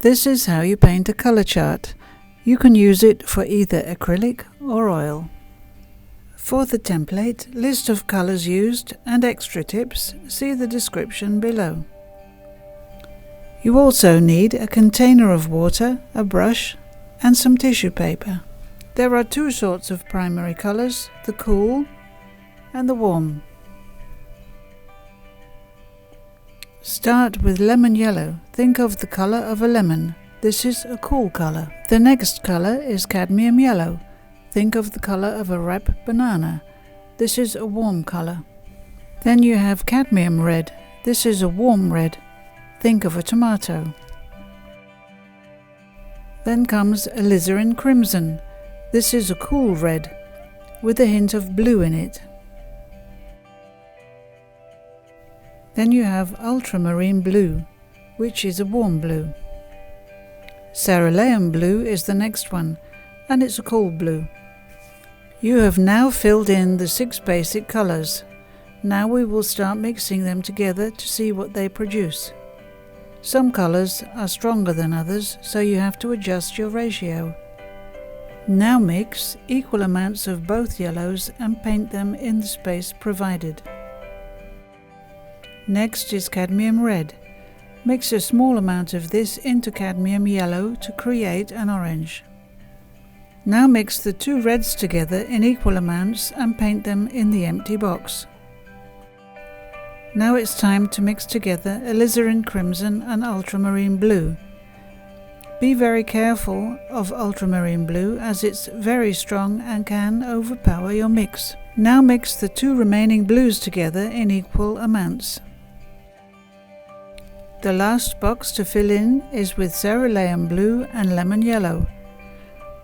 This is how you paint a color chart. You can use it for either acrylic or oil. For the template, list of colors used and extra tips, see the description below. You also need a container of water, a brush and some tissue paper. There are two sorts of primary colors, the cool and the warm. Start with lemon yellow. Think of the color of a lemon. This is a cool color. The next color is cadmium yellow. Think of the color of a ripe banana. This is a warm color. Then you have cadmium red. This is a warm red. Think of a tomato. Then comes Alizarin Crimson. This is a cool red with a hint of blue in it. Then you have Ultramarine Blue, which is a warm blue. Cerulean Blue is the next one, and it's a cool blue. You have now filled in the 6 basic colors. Now we will start mixing them together to see what they produce. Some colors are stronger than others, so you have to adjust your ratio. Now mix equal amounts of both yellows and paint them in the space provided. Next is cadmium red. Mix a small amount of this into cadmium yellow to create an orange. Now mix the 2 reds together in equal amounts and paint them in the empty box. Now it's time to mix together Alizarin Crimson and Ultramarine Blue. Be very careful of Ultramarine Blue as it's very strong and can overpower your mix. Now mix the 2 remaining blues together in equal amounts. The last box to fill in is with cerulean blue and lemon yellow.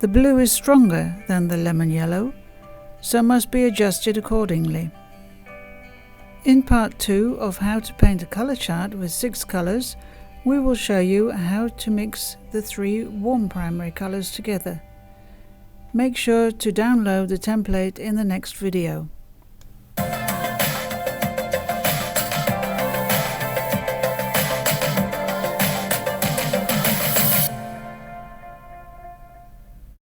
The blue is stronger than the lemon yellow, so must be adjusted accordingly. In part 2 of how to paint a color chart with 6 colors, we will show you how to mix the 3 warm primary colors together. Make sure to download the template in the next video.